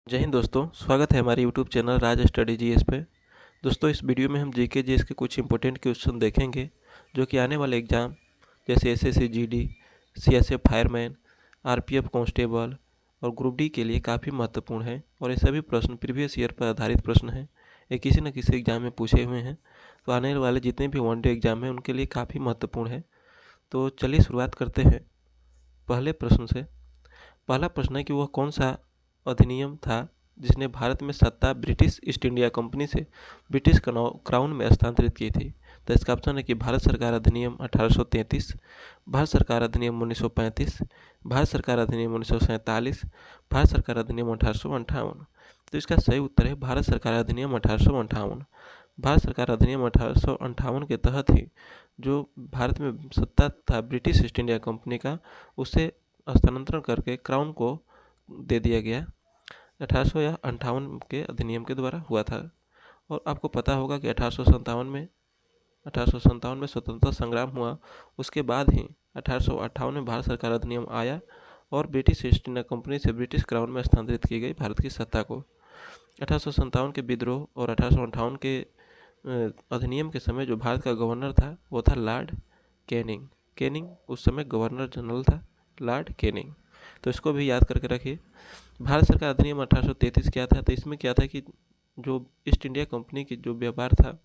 जय हिंद दोस्तों, स्वागत है हमारे यूट्यूब चैनल राज स्टडी जीएस पे। दोस्तों, इस वीडियो में हम जीके जीएस के कुछ इंपॉर्टेंट क्वेश्चन देखेंगे जो कि आने वाले एग्जाम जैसे SSC GD, CSF fireman, RPF constable और ग्रुप डी के लिए काफ़ी महत्वपूर्ण है। और ये सभी प्रश्न प्रीवियस ईयर पर आधारित प्रश्न हैं। ये किसी न किसी एग्जाम में पूछे हुए हैं, तो आने वाले जितने भी वनडे एग्जाम हैं उनके लिए काफ़ी महत्वपूर्ण है। तो चलिए शुरुआत करते हैं पहले प्रश्न से। पहला प्रश्न है कि वह कौन सा अधिनियम था जिसने भारत में सत्ता ब्रिटिश ईस्ट इंडिया कंपनी से ब्रिटिश क्राउन में हस्तांतरित की थी। तो इसका ऑप्शन है कि भारत सरकार अधिनियम 1833, भारत सरकार अधिनियम 1935, भारत सरकार अधिनियम 1947, भारत सरकार अधिनियम 1858। तो इसका सही उत्तर है भारत सरकार अधिनियम 1858। भारत सरकार अधिनियम 1858 के तहत ही जो भारत में सत्ता था ब्रिटिश ईस्ट इंडिया कंपनी का, उसे हस्तांतरण करके क्राउन को दे दिया गया। 1858 के अधिनियम के द्वारा हुआ था। और आपको पता होगा कि 1857 में स्वतंत्रता संग्राम हुआ। उसके बाद ही 1858 में भारत सरकार अधिनियम आया और ब्रिटिश ईस्ट इंडिया कंपनी से ब्रिटिश क्राउन में हस्तांतरित की गई भारत की सत्ता को। 1857 के विद्रोह और 1858 के अधिनियम के समय जो भारत का गवर्नर था वो था लॉर्ड कैनिंग। कैनिंग उस समय गवर्नर जनरल था, लॉर्ड कैनिंग। तो इसको भी याद करके रखिए। भारत सरकार अधिनियम 1833 क्या था? तो इसमें क्या था कि जो ईस्ट इंडिया कंपनी की जो व्यापार था,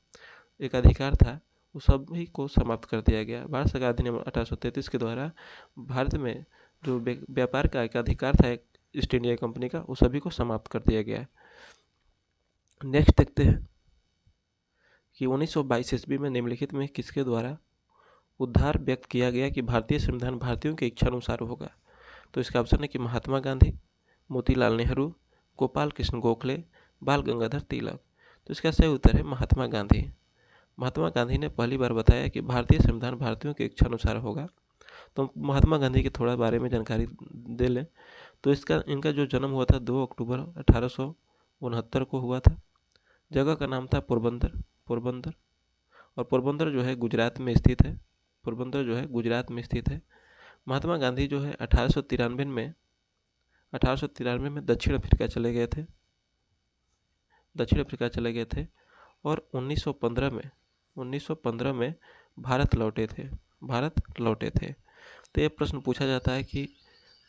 एक अधिकार था, वो सभी को समाप्त कर दिया गया। भारत सरकार अधिनियम 1833 के द्वारा भारत में जो व्यापार का एक अधिकार था ईस्ट इंडिया कंपनी का, वो सभी को समाप्त कर दिया गया। नेक्स्ट देखते हैं कि 1922 ईस्वी में निम्नलिखित में किसके द्वारा उद्धार व्यक्त किया गया कि भारतीय संविधान भारतीयों की इच्छा अनुसार होगा। तो इसका ऑप्शन है कि महात्मा गांधी, मोतीलाल नेहरू, गोपाल कृष्ण गोखले, बाल गंगाधर तिलक। तो इसका सही उत्तर है महात्मा गांधी। महात्मा गांधी ने पहली बार बताया कि भारतीय संविधान भारतीयों की इच्छा अनुसार होगा। तो महात्मा गांधी के थोड़ा बारे में जानकारी दे लें तो इनका जो जन्म हुआ था 2 अक्टूबर 1869 को हुआ था। जगह का नाम था पोरबंदर। और पोरबंदर जो है गुजरात में स्थित है। पोरबंदर जो है गुजरात में स्थित है। महात्मा गांधी जो है 1893 में दक्षिण अफ्रीका चले गए थे और 1915 में भारत लौटे थे। तो ये प्रश्न पूछा जाता है कि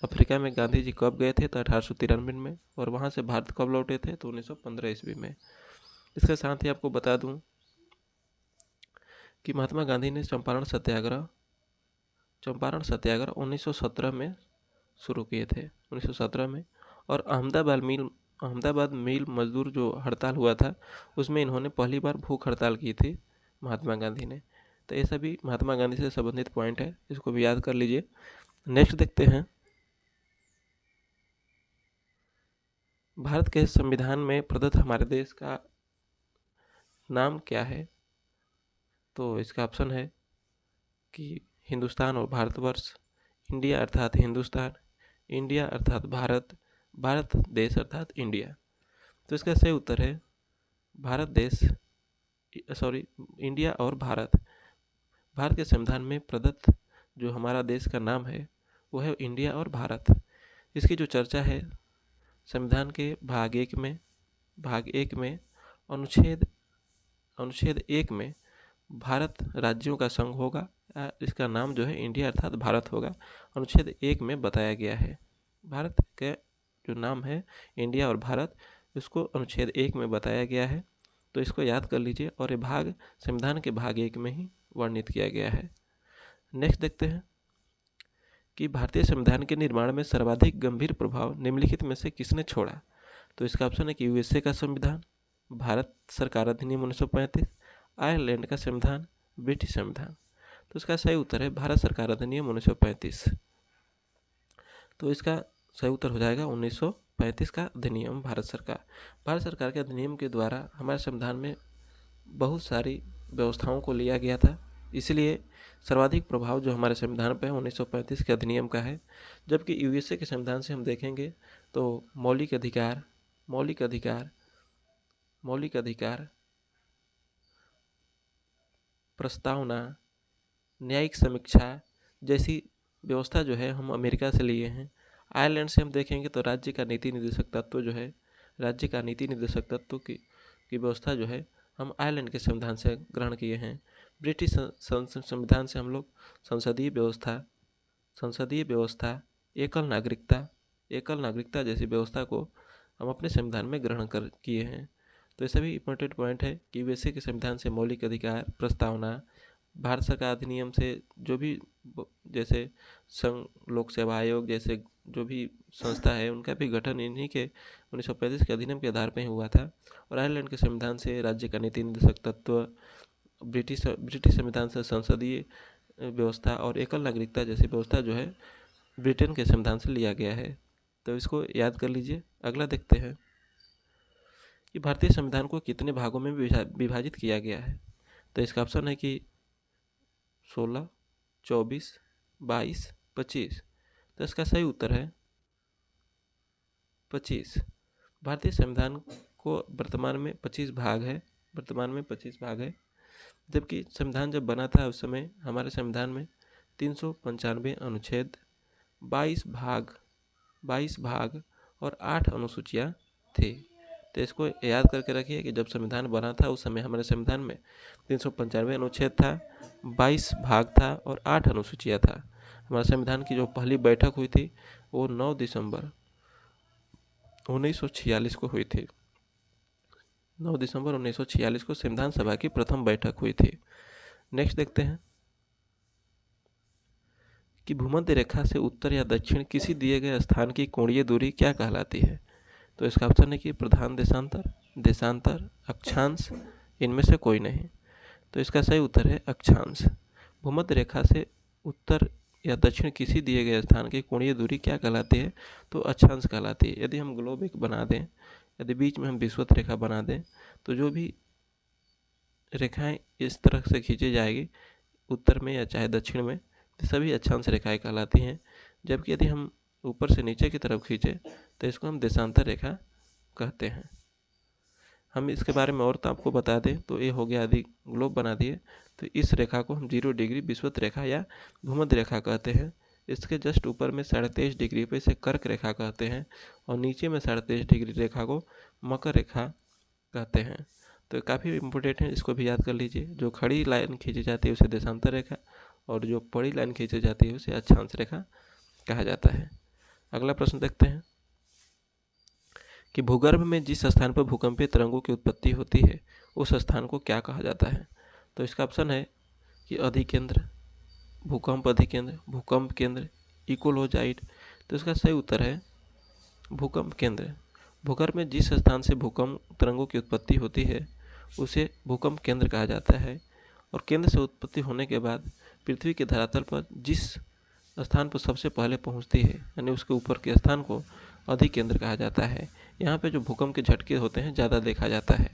अफ्रीका में गांधी जी कब गए थे? तो 1893 में। और वहाँ से भारत कब लौटे थे? तो 1915 ईस्वी में। इसके साथ ही आपको बता दूं कि महात्मा गांधी ने चंपारण सत्याग्रह 1917 में शुरू किए थे, 1917 में। और अहमदाबाद मिल मजदूर जो हड़ताल हुआ था, उसमें इन्होंने पहली बार भूख हड़ताल की थी महात्मा गांधी ने। तो ये सभी महात्मा गांधी से संबंधित पॉइंट है, इसको भी याद कर लीजिए। नेक्स्ट देखते हैं, भारत के संविधान में प्रदत्त हमारे देश का नाम क्या है? तो इसका ऑप्शन है कि हिंदुस्तान और भारतवर्ष, इंडिया अर्थात हिंदुस्तान, इंडिया अर्थात भारत, भारत देश अर्थात इंडिया। तो इसका सही उत्तर है इंडिया और भारत। भारत के संविधान में प्रदत्त जो हमारा देश का नाम है वो है इंडिया और भारत। इसकी जो चर्चा है संविधान के भाग एक में अनुच्छेद 1 में भारत राज्यों का संघ होगा, इसका नाम जो है इंडिया अर्थात भारत होगा, अनुच्छेद 1 में बताया गया है। भारत का जो नाम है इंडिया और भारत, इसको अनुच्छेद 1 में बताया गया है। तो इसको याद कर लीजिए। और ये भाग संविधान के भाग 1 में ही वर्णित किया गया है। नेक्स्ट देखते हैं कि भारतीय संविधान के निर्माण में सर्वाधिक गंभीर प्रभाव निम्नलिखित में से किसने छोड़ा? तो इसका ऑप्शन है कि यूएसए का संविधान, भारत सरकार अधिनियम 1935, आयरलैंड का संविधान, ब्रिटिश संविधान। तो इसका सही उत्तर है भारत सरकार अधिनियम 1935। तो इसका सही उत्तर हो जाएगा 1935 का अधिनियम। भारत सरकार के अधिनियम के द्वारा हमारे संविधान में बहुत सारी व्यवस्थाओं को लिया गया था, इसलिए सर्वाधिक प्रभाव जो हमारे संविधान पर है 1935 के अधिनियम का है। जबकि यूएसए के संविधान से हम देखेंगे तो मौलिक अधिकार, प्रस्तावना, न्यायिक समीक्षा जैसी व्यवस्था जो है हम अमेरिका से लिए हैं। आयरलैंड से हम देखेंगे तो राज्य का नीति निर्देशक तत्व जो है राज्य का नीति निर्देशक तत्व की व्यवस्था जो है हम आयरलैंड के संविधान से ग्रहण किए हैं। ब्रिटिश संविधान से हम लोग संसदीय व्यवस्था, एकल नागरिकता जैसी व्यवस्था को हम अपने संविधान में ग्रहण कर किए हैं। तो ये सभी इंपॉर्टेंट पॉइंट है कि वैसे के संविधान से मौलिक अधिकार, प्रस्तावना, भारत सरकार अधिनियम से जो भी जैसे संघ लोक सेवा आयोग जैसे जो भी संस्था है उनका भी गठन इन्हीं के 1935 के अधिनियम के आधार पर ही हुआ था। और आयरलैंड के संविधान से राज्य का नीति निर्देशक तत्व, ब्रिटिश संविधान से संसदीय व्यवस्था और एकल नागरिकता जैसी व्यवस्था जो है ब्रिटेन के संविधान से लिया गया है। तो इसको याद कर लीजिए। अगला देखते हैं कि भारतीय संविधान को कितने भागों में विभाजित किया गया है। तो इसका ऑप्शन है कि 16, 24, 22, 25। तो इसका सही उत्तर है 25। भारतीय संविधान को वर्तमान में 25 भाग है। जबकि संविधान जब बना था उस समय हमारे संविधान में 395 अनुच्छेद, 22 भाग और 8 अनुसूचियाँ थी। तो इसको याद करके रखिए कि जब संविधान बना था उस समय हमारे संविधान में 395 अनुच्छेद था, 22 भाग था और 8 अनुसूचियाँ था। हमारे संविधान की जो पहली बैठक हुई थी वो 9 दिसंबर 1946 को हुई थी। 9 दिसंबर 1946 को संविधान सभा की प्रथम बैठक हुई थी। नेक्स्ट देखते हैं कि भूमध्य रेखा से उत्तर या दक्षिण किसी दिए गए स्थान की कोणीय दूरी क्या कहलाती है। तो इसका ऑप्शन है कि प्रधान देशांतर, अक्षांश, इनमें से कोई नहीं। तो इसका सही उत्तर है अक्षांश। भूमध्य रेखा से उत्तर या दक्षिण किसी दिए गए स्थान की कोणीय दूरी क्या कहलाती है, तो अक्षांश कहलाती है। यदि हम ग्लोब एक बना दें, यदि बीच में हम विषुवत रेखा बना दें, तो जो भी रेखाएं इस तरह से खींची जाएगी उत्तर में या चाहे दक्षिण में, तो सभी अक्षांश रेखाएं कहलाती हैं। जबकि यदि हम ऊपर से नीचे की तरफ खींचे तो इसको हम देशांतर रेखा कहते हैं। हम इसके बारे में और तो आपको बता दें तो ये हो गया, यदि ग्लोब बना दिए तो इस रेखा को हम 0 डिग्री विषुवत रेखा या भूमध्य रेखा कहते हैं। इसके जस्ट ऊपर में 23.5 डिग्री पे इसे कर्क रेखा कहते हैं और नीचे में 23.5 डिग्री रेखा को मकर रेखा कहते हैं। तो काफ़ी इम्पोर्टेंट है, इसको भी याद कर लीजिए। जो खड़ी लाइन खींची जाती है उसे देशांतर रेखा और जो पड़ी लाइन खींची जाती है उसे अक्षांश रेखा कहा जाता है। अगला प्रश्न देखते हैं कि भूगर्भ में जिस स्थान पर भूकंपीय तरंगों की उत्पत्ति होती है उस स्थान को क्या कहा जाता है। तो इसका ऑप्शन है कि अधिकेंद्र, भूकंप अधिकेंद्र, भूकंप केंद्र, इकोलोजाइट। तो इसका सही उत्तर है भूकंप केंद्र। भूगर्भ में जिस स्थान से भूकंप तरंगों की उत्पत्ति होती है उसे भूकंप केंद्र कहा जाता है। और केंद्र से उत्पत्ति होने के बाद पृथ्वी के धरातल पर जिस स्थान पर सबसे पहले पहुंचती है यानी उसके ऊपर के स्थान को अधिकेंद्र कहा जाता है। यहाँ पे जो भूकंप के झटके होते हैं ज़्यादा देखा जाता है।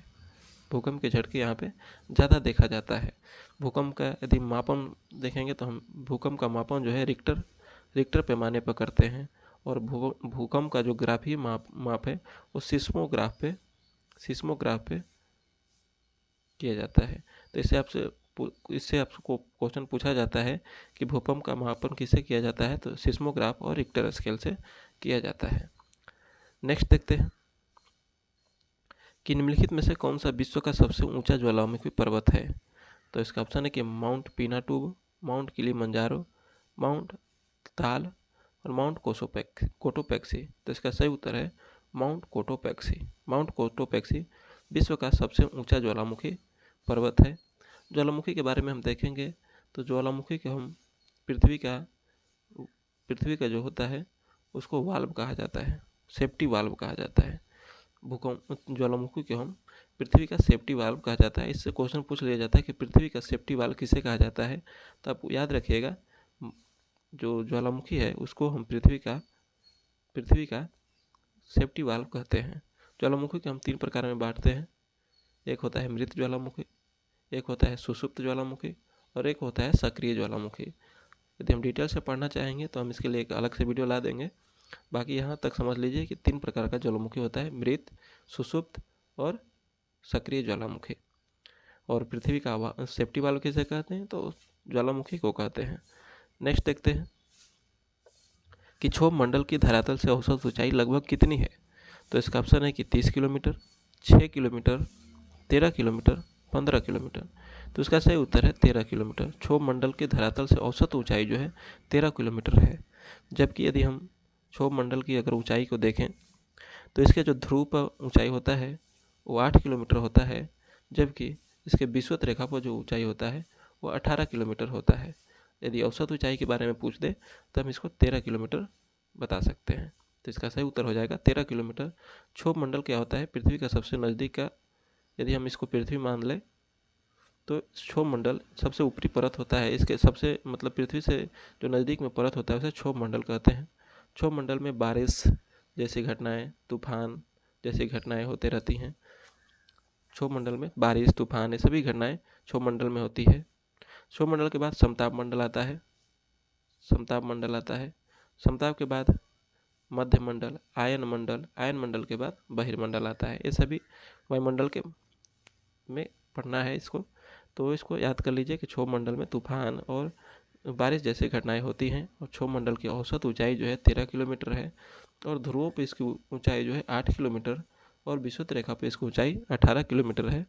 भूकंप के झटके यहाँ पे ज़्यादा देखा जाता है। भूकंप का यदि मापन देखेंगे तो हम भूकंप का मापन जो है रिक्टर पैमाने पर करते हैं। और भूकंप का जो ग्राफीय माप है वो सिस्मोग्राफ पे किया जाता है। तो इससे आपको क्वेश्चन पूछा जाता है कि भूकंप का मापन किससे किया जाता है, तो सिस्मोग्राफ और रिक्टर स्केल से किया जाता है। नेक्स्ट देखते हैं कि निम्नलिखित में से कौन सा विश्व का सबसे ऊंचा ज्वालामुखी पर्वत है। तो इसका ऑप्शन है कि माउंट पिनाटुब, माउंट किलिमंजारो, माउंट ताल और माउंट कोटोपैक्सी। तो इसका सही उत्तर है माउंट कोटोपैक्सी। माउंट कोटोपैक्सी विश्व का सबसे ऊंचा ज्वालामुखी पर्वत है। ज्वालामुखी के बारे में हम देखेंगे तो ज्वालामुखी को हम पृथ्वी का जो होता है उसको वाल्व कहा जाता है, सेफ्टी वाल्व कहा जाता है। भूकंप ज्वालामुखी को हम पृथ्वी का सेफ्टी वाल्व कहा जाता है। इससे क्वेश्चन पूछ लिया जाता है कि पृथ्वी का सेफ्टी वाल्व किसे कहा जाता है, तो आप याद रखिएगा जो ज्वालामुखी है उसको हम पृथ्वी का सेफ्टी वाल्व कहते हैं। ज्वालामुखी को हम 3 प्रकार में बांटते हैं। एक होता है मृत ज्वालामुखी, एक होता है सुषुप्त ज्वालामुखी और एक होता है सक्रिय ज्वालामुखी। यदि हम डिटेल से पढ़ना चाहेंगे तो हम इसके लिए एक अलग से वीडियो ला देंगे। बाकी यहाँ तक समझ लीजिए कि 3 प्रकार का ज्वालामुखी होता है, मृत, सुषुप्त और सक्रिय ज्वालामुखी। और पृथ्वी का सेफ्टी वाल्व किसे कहते हैं, तो ज्वालामुखी को कहते हैं। नेक्स्ट देखते हैं कि क्षोभ मंडल की धरातल से औसत ऊंचाई लगभग कितनी है। तो इसका ऑप्शन है कि 30 किलोमीटर, 6 किलोमीटर, 13 किलोमीटर, 15 किलोमीटर। तो इसका सही उत्तर है 13 किलोमीटर। क्षोभ मंडल के धरातल से औसत ऊंचाई जो है 13 किलोमीटर है। जबकि यदि हम क्षोभ मंडल की अगर ऊंचाई को देखें तो इसके जो ध्रुव पर ऊंचाई होता है वो 8 किलोमीटर होता है, जबकि इसके विषुवत रेखा पर जो ऊंचाई होता है वो 18 किलोमीटर होता है। यदि औसत ऊंचाई के बारे में पूछ दे तो हम इसको 13 किलोमीटर बता सकते हैं। तो इसका सही उत्तर हो जाएगा 13 किलोमीटर। क्षोभ मंडल क्या होता है? पृथ्वी का सबसे नज़दीक का, यदि हम इसको पृथ्वी मान लें तो क्षोभ मंडल सबसे ऊपरी परत होता है। इसके सबसे मतलब पृथ्वी से जो नज़दीक में परत होता है उसे क्षोभ मंडल कहते हैं। क्षोभ मंडल में बारिश जैसी घटनाएं, तूफान जैसी घटनाएं होते रहती हैं। क्षोभ मंडल में बारिश, तूफान, ये सभी घटनाएं क्षोभ मंडल में होती है। क्षोभ मंडल के बाद समताप मंडल आता है। समताप मंडल आता है। समताप के बाद मध्य मंडल, आयन मंडल, आयन मंडल के बाद बहिर्मंडल आता है। ये सभी वायुमंडल के में पढ़ना है इसको, तो इसको याद कर लीजिए कि क्षोभ मंडल में तूफान और बारिश जैसी घटनाएं होती हैं। और क्षोभ मंडल की औसत ऊंचाई जो है 13 किलोमीटर है और ध्रुवों पर इसकी ऊंचाई जो है 8 किलोमीटर और विषुवत रेखा पर इसकी ऊंचाई 18 किलोमीटर है।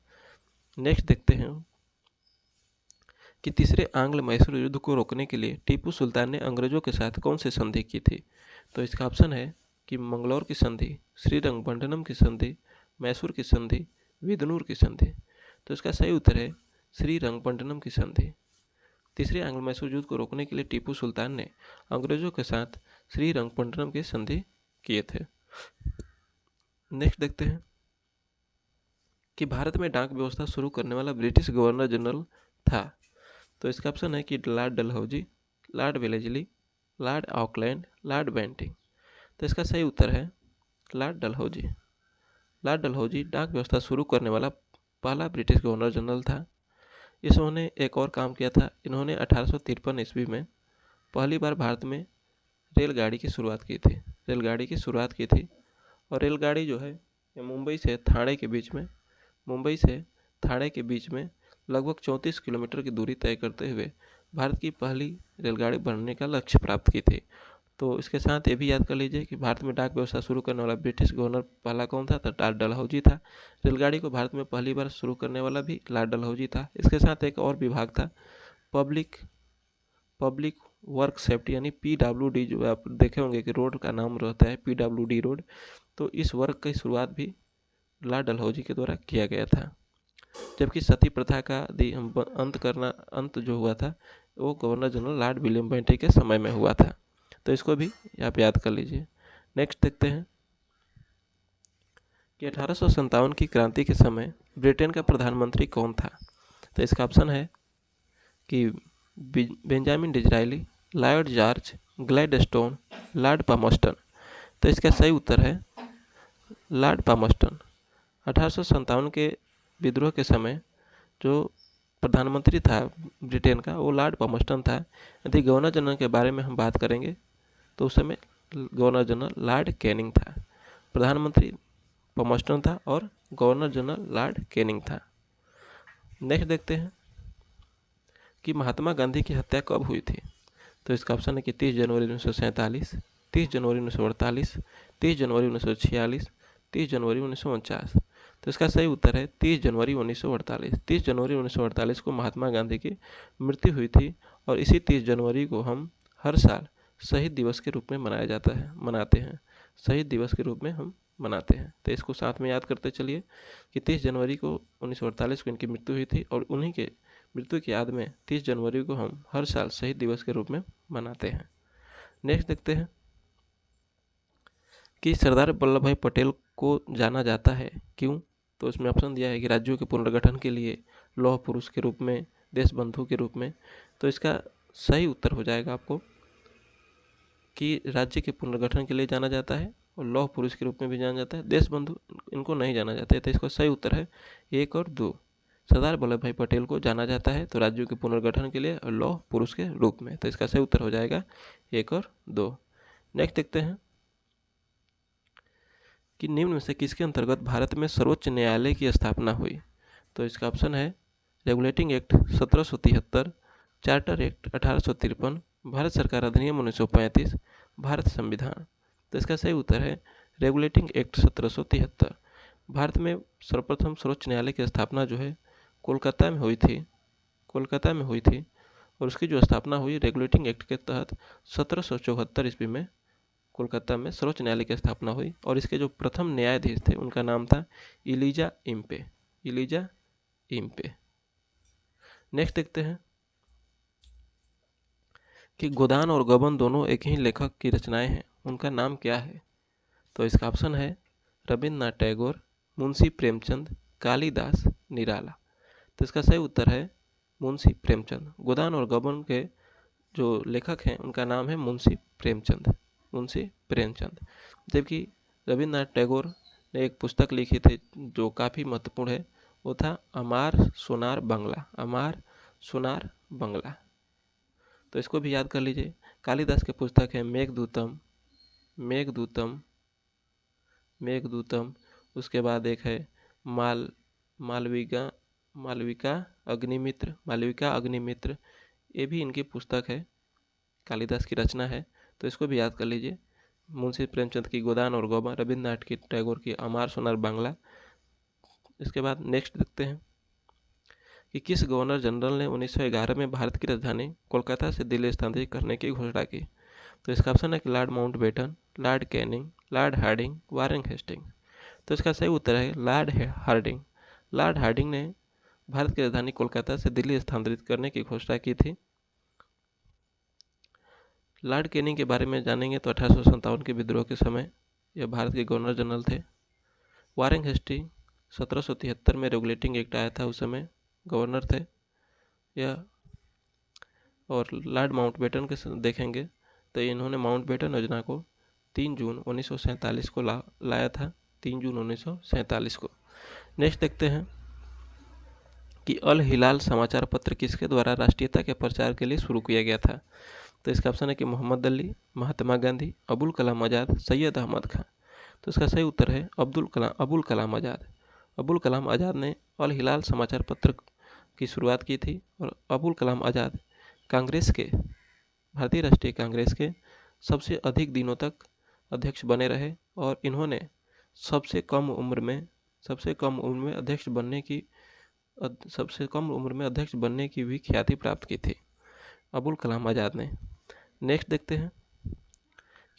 नेक्स्ट देखते हैं कि तीसरे आंग्ल मैसूर युद्ध को रोकने के लिए टीपू सुल्तान ने अंग्रेजों के साथ कौन सी संधि की थी? तो इसका ऑप्शन है कि मंगलौर की संधि, श्रीरंगपट्टनम की संधि, मैसूर की संधि, विदनूर की संधि। तो इसका सही उत्तर है श्रीरंगपट्टनम की संधि। तीसरे आंग्ल मैसूर युद्ध को रोकने के लिए टीपू सुल्तान ने अंग्रेजों के साथ श्रीरंगपट्टनम की संधि किए थे। नेक्स्ट देखते हैं कि भारत में डाक व्यवस्था शुरू करने वाला ब्रिटिश गवर्नर जनरल था। तो इसका ऑप्शन है कि Lord Dalhousie, Lord Wellesley, Lord Auckland, Lord Bentinck. तो इसका सही उत्तर है लॉर्ड डलहौजी। लॉर्ड डलहौजी डाक व्यवस्था शुरू करने वाला पहला ब्रिटिश गवर्नर जनरल था। इन्होंने एक और काम किया था। इन्होंने 1853 ईस्वी में पहली बार भारत में रेलगाड़ी की शुरुआत की थी। रेलगाड़ी की शुरुआत की थी और रेलगाड़ी जो है ये मुंबई से थाने के बीच में लगभग 34 किलोमीटर की दूरी तय करते हुए भारत की पहली रेलगाड़ी बनने का लक्ष्य प्राप्त की थी। तो इसके साथ ये भी याद कर लीजिए कि भारत में डाक व्यवस्था शुरू करने वाला ब्रिटिश गवर्नर पहला कौन था? तो लॉर्ड डलहौजी था। रेलगाड़ी को भारत में पहली बार शुरू करने वाला भी लॉर्ड डलहौजी था। इसके साथ एक और विभाग था पब्लिक वर्क सेफ्टी यानी PWD, जो आप देखे होंगे कि रोड का नाम रहता है PWD रोड। तो इस वर्क की शुरुआत भी लॉर्ड डलहौजी के द्वारा किया गया था। जबकि सती प्रथा का अंत जो हुआ था वो governor general Lord William Bentinck के समय में हुआ था। तो इसको भी आप याद कर लीजिए। नेक्स्ट देखते हैं कि 1857 की क्रांति के समय ब्रिटेन का प्रधानमंत्री कौन था? तो इसका ऑप्शन है कि Benjamin Disraeli, Lord George, Gladstone, Lord Palmerston. तो इसका सही उत्तर है लॉर्ड पामस्टन। 1857 के विद्रोह के समय जो प्रधानमंत्री था ब्रिटेन का वो लॉर्ड पामस्टन था। यदि गवर्नर जनरल के बारे में हम बात करेंगे तो उस समय गवर्नर जनरल लॉर्ड कैनिंग था। प्रधानमंत्री पामस्टन था और गवर्नर जनरल लॉर्ड कैनिंग था। नेक्स्ट देखते हैं कि महात्मा गांधी की हत्या कब हुई थी? तो इसका ऑप्शन है कि 30 जनवरी 1947, 30 जनवरी 1948, 30 जनवरी 1946, 30 जनवरी 1949। तो इसका सही उत्तर है 30 जनवरी 1948। 30 जनवरी 1948 को महात्मा गांधी की मृत्यु हुई थी और इसी 30 जनवरी को हम हर साल शहीद दिवस के रूप में मनाते हैं। शहीद दिवस के रूप में हम मनाते हैं। तो इसको साथ में याद करते चलिए कि 30 जनवरी को 1948 को इनकी मृत्यु हुई थी और उन्हीं के मृत्यु की याद में 30 जनवरी को हम हर साल शहीद दिवस के रूप में मनाते हैं। नेक्स्ट देखते हैं कि सरदार वल्लभ भाई पटेल को जाना जाता है क्यों? तो इसमें ऑप्शन दिया है कि राज्यों के पुनर्गठन के लिए, लौह पुरुष के रूप में, देशबंधु के रूप में। तो इसका सही उत्तर हो जाएगा आपको कि राज्य के पुनर्गठन के लिए जाना जाता है और लौह पुरुष के रूप में भी जाना जाता है। देशबंधु इनको नहीं जाना जाता है। तो इसका सही उत्तर है 1 और 2। सरदार वल्लभ भाई पटेल को जाना जाता है तो राज्यों के पुनर्गठन के लिए और लौह पुरुष के रूप में। तो इसका सही उत्तर हो जाएगा 1 और 2। नेक्स्ट देखते हैं कि निम्न में से किसके अंतर्गत भारत में सर्वोच्च न्यायालय की स्थापना हुई? तो इसका ऑप्शन है regulating act 1773, charter act 1853, Bharat सरकार अधिनियम 1935, भारत संविधान। तो इसका सही उत्तर है रेगुलेटिंग एक्ट 1773। भारत में सर्वप्रथम सर्वोच्च न्यायालय की स्थापना जो है कोलकाता में हुई थी, और उसकी जो स्थापना हुई रेगुलेटिंग एक्ट के तहत 1774 ईस्वी में कोलकाता में सर्वोच्च न्यायालय की स्थापना हुई। और इसके जो प्रथम न्यायाधीश थे उनका नाम था इलीजा इम्पे। नेक्स्ट देखते हैं कि गोदान और गबन दोनों एक ही लेखक की रचनाएं हैं, उनका नाम क्या है? तो इसका ऑप्शन है रविन्द्रनाथ टैगोर, मुंशी प्रेमचंद, कालिदास, निराला। तो इसका सही उत्तर है मुंशी प्रेमचंद। गोदान और गबन के जो लेखक हैं उनका नाम है मुंशी प्रेमचंद। जबकि रविन्द्रनाथ टैगोर ने एक पुस्तक लिखी थी जो काफ़ी महत्वपूर्ण है, वो था अमार सोनार बंगला। तो इसको भी याद कर लीजिए। कालिदास की पुस्तक है मेघदूतम। उसके बाद एक है मालविका अग्निमित्र। ये भी इनकी पुस्तक है, कालिदास की रचना है, तो इसको भी याद कर लीजिए। मुंशी प्रेमचंद की गोदान और गबन, रविन्द्रनाथ की टैगोर की अमार सोनार बांग्ला। इसके बाद नेक्स्ट देखते हैं कि किस गवर्नर जनरल ने 1911 में भारत की राजधानी कोलकाता से दिल्ली स्थानांतरित करने की घोषणा की? तो इसका ऑप्शन है कि Lord Mountbatten, Lord Canning, Lord Hardinge, Warren Hastings. तो इसका सही उत्तर है लॉर्ड हार्डिंग ने भारत की राजधानी कोलकाता से दिल्ली स्थानांतरित करने की घोषणा की थी। लॉर्ड कैनिंग के बारे में जानेंगे तो 1857 के विद्रोह के समय यह भारत के गवर्नर जनरल थे। वारेन हेस्टिंग 1773 में रेगुलेटिंग एक्ट आया था, उस समय गवर्नर थे यह। और लॉर्ड माउंटबेटन के देखेंगे तो इन्होंने माउंटबेटन योजना को 3 जून 1947 को लाया था, 3 जून 1947 को। नेक्स्ट देखते हैं कि अल हिलाल समाचार पत्र किसके द्वारा राष्ट्रीयता के प्रचार के लिए शुरू किया गया था? तो इसका ऑप्शन है कि मोहम्मद अली, महात्मा गांधी, अबुल कलाम आज़ाद, सैयद अहमद खान। तो इसका सही उत्तर है अबुल कलाम आज़ाद। अबुल कलाम आज़ाद ने अल हिलाल समाचार पत्र की शुरुआत की थी। और अबुल कलाम आज़ाद भारतीय राष्ट्रीय कांग्रेस के सबसे अधिक दिनों तक अध्यक्ष बने रहे, और इन्होंने सबसे कम उम्र में अध्यक्ष बनने की भी ख्याति प्राप्त की थी अबुल कलाम आज़ाद ने। नेक्स्ट देखते हैं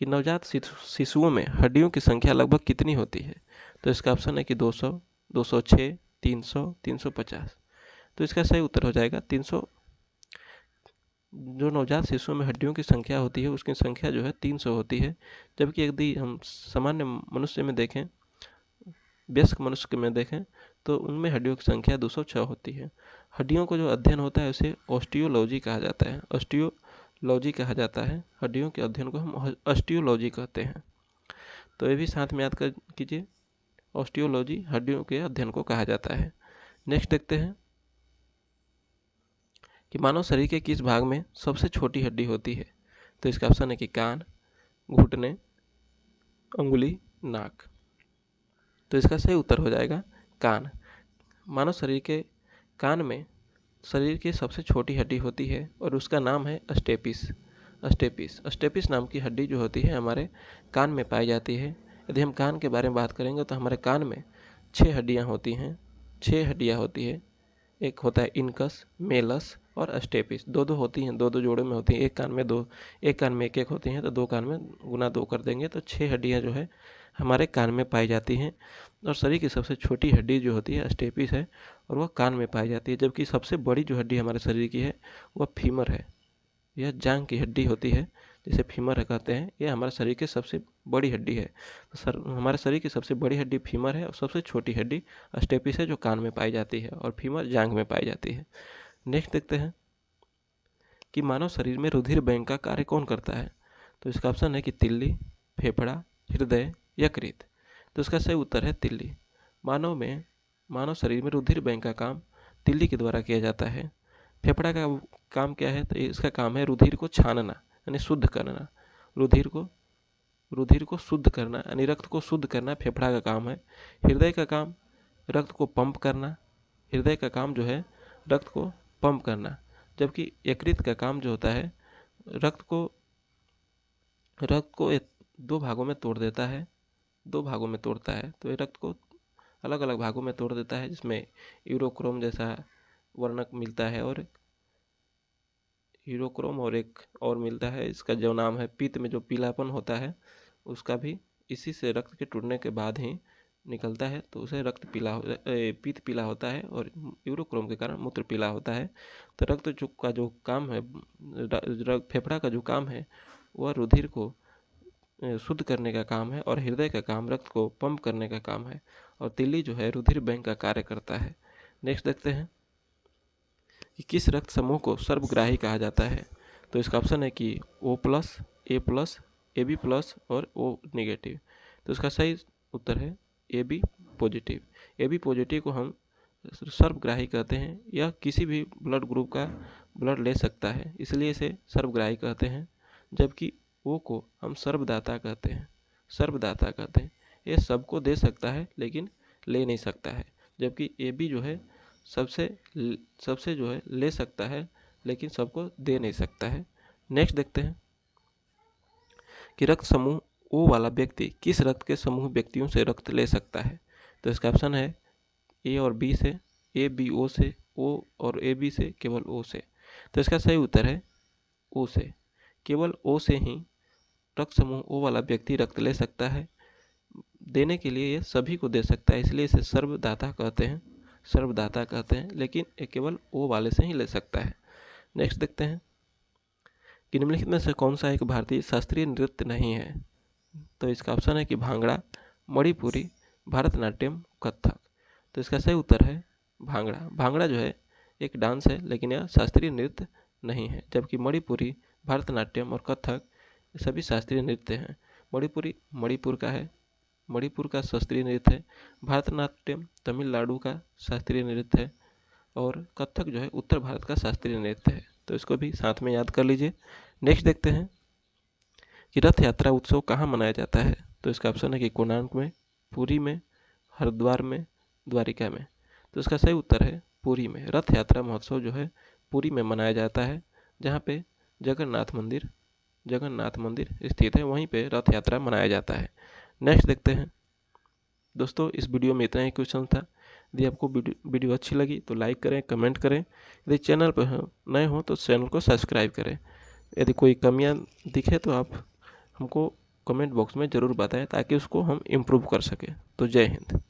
कि नवजात शिशुओं में हड्डियों की संख्या लगभग कितनी होती है? तो इसका ऑप्शन है कि 200, 206, 300, 350। तो इसका सही उत्तर हो जाएगा 300। जो नवजात शिशुओं में हड्डियों की संख्या होती है उसकी संख्या जो है 300 होती है। जबकि यदि हम सामान्य मनुष्य में देखें, वयस्क मनुष्य में देखें, तो उनमें हड्डियों की संख्या 206 होती है। हड्डियों को जो अध्ययन होता है उसे ऑस्टियोलॉजी कहा जाता है। हड्डियों के अध्ययन को हम ऑस्टियोलॉजी कहते हैं। तो ये भी साथ में याद कर कीजिए, ऑस्टियोलॉजी हड्डियों के अध्ययन को कहा जाता है। नेक्स्ट देखते हैं कि मानव शरीर के किस भाग में सबसे छोटी हड्डी होती है? तो इसका ऑप्शन है कि कान, घुटने, अंगुली, नाक। तो इसका सही उत्तर हो जाएगा कान। मानव शरीर के कान में शरीर की सबसे छोटी हड्डी होती है और उसका नाम है अस्टेपिस नाम की हड्डी जो होती है हमारे कान में पाई जाती है। यदि हम कान के बारे में बात करेंगे तो हमारे कान में 6 हड्डियाँ होती हैं। एक होता है इनकस, मेलस और अस्टेपिस। दो होती हैं, दो जोड़े में होती हैं। एक कान में एक होती हैं, तो 2 कान में गुना 2 कर देंगे तो 6 हड्डियाँ जो है हमारे कान में पाई जाती हैं। और शरीर की सबसे छोटी हड्डी जो होती है अस्टेपिस है, और वह कान में पाई जाती है। जबकि सबसे बड़ी जो हड्डी हमारे शरीर की है वह फीमर है। यह जांघ की हड्डी होती है, जिसे फीमर कहते हैं। यह हमारे शरीर की सबसे बड़ी हड्डी है। हमारे शरीर की सबसे बड़ी हड्डी फीमर है और सबसे छोटी हड्डी अस्टेपिस है, जो कान में पाई जाती है, और फीमर जांघ में पाई जाती है। नेक्स्ट देखते हैं कि मानव शरीर में रुधिर बैंक का कार्य कौन करता है? तो इसका ऑप्शन है कि तिल्ली, फेफड़ा, हृदय, यकृत। तो इसका सही उत्तर है तिल्ली। मानव शरीर में रुधिर बैंक का काम तिल्ली के द्वारा किया जाता है। फेफड़ा का काम क्या है? तो इसका काम है रुधिर को छानना, यानी शुद्ध करना। रुधिर को शुद्ध करना, यानी रक्त को शुद्ध करना फेफड़ा का काम है। हृदय का काम रक्त को पंप करना। जबकि यकृत का काम जो होता है रक्त को 2 भागों में तोड़ देता है। दो भागों में तोड़ता है। तो ये रक्त को अलग अलग भागों में तोड़ देता है, जिसमें यूरोक्रोम जैसा वर्णक मिलता है और यूरोक्रोम और एक और मिलता है, इसका जो नाम है पित्त में जो पीलापन होता है उसका भी इसी से रक्त के टूटने के बाद ही निकलता है। तो उसे रक्त पीला पित्त पीला होता है और यूरोक्रोम के कारण मूत्र पीला होता है। तो रक्त का जो काम है, फेफड़ा का जो काम है वह रुधिर को शुद्ध करने का काम है और हृदय का काम रक्त को पंप करने का काम है और तिल्ली जो है रुधिर बैंक का कार्य करता है। नेक्स्ट देखते हैं कि किस रक्त समूह को सर्वग्राही कहा जाता है। तो इसका ऑप्शन है कि O+, A+, AB+ और O नेगेटिव। तो इसका सही उत्तर है AB पॉजिटिव। AB पॉजिटिव को हम सर्वग्राही कहते हैं। यह किसी भी ब्लड ग्रुप का ब्लड ले सकता है, इसलिए इसे सर्वग्राही कहते हैं। जबकि O को हम सर्वदाता कहते हैं। सर्वदाता कहते हैं, ये सबको दे सकता है लेकिन ले नहीं सकता है। जबकि AB जो है सबसे जो है ले सकता है लेकिन सबको दे नहीं सकता है। नेक्स्ट देखते हैं कि रक्त समूह O वाला व्यक्ति किस रक्त के समूह व्यक्तियों से रक्त ले सकता है। तो इसका ऑप्शन है A और B से, A B O से, O और A B से, केवल O से। तो इसका सही उत्तर है O से। केवल O से ही रक्त समूह O वाला व्यक्ति रक्त ले सकता है। देने के लिए ये सभी को दे सकता है, इसलिए इसे सर्वदाता कहते हैं। सर्वदाता कहते हैं, लेकिन ये केवल O वाले से ही ले सकता है। नेक्स्ट देखते हैं कि निम्नलिखित में से कौन सा एक भारतीय शास्त्रीय नृत्य नहीं है। तो इसका ऑप्शन है कि भांगड़ा, मणिपुरी, भरतनाट्यम, कथक। तो इसका सही उत्तर है भांगड़ा। भांगड़ा जो है एक डांस है लेकिन यह शास्त्रीय नृत्य नहीं है। जबकि मणिपुरी, भरतनाट्यम और कथक सभी शास्त्रीय नृत्य हैं। मणिपुरी मणिपुर का है, मणिपुर का शास्त्रीय नृत्य है। भरतनाट्यम तमिलनाडु का शास्त्रीय नृत्य है और कथक जो है उत्तर भारत का शास्त्रीय नृत्य है। तो इसको भी साथ में याद कर लीजिए। नेक्स्ट देखते हैं कि रथ यात्रा उत्सव कहाँ मनाया जाता है। तो इसका ऑप्शन है कि कोणार्क में, पुरी में, हरिद्वार में, द्वारिका में। तो इसका सही उत्तर है पुरी में। रथ यात्रा महोत्सव जो है पुरी में मनाया जाता है, जहाँ पे जगन्नाथ मंदिर स्थित है, वहीं पे रथ यात्रा मनाया जाता है। नेक्स्ट देखते हैं। दोस्तों इस वीडियो में इतना ही क्वेश्चन था। यदि आपको वीडियो अच्छी लगी तो लाइक करें, कमेंट करें। यदि चैनल पर नए हो तो चैनल को सब्सक्राइब करें। यदि कोई कमियां दिखे तो आप हमको कमेंट बॉक्स में ज़रूर बताएं ताकि उसको हम इम्प्रूव कर सकें। तो जय हिंद।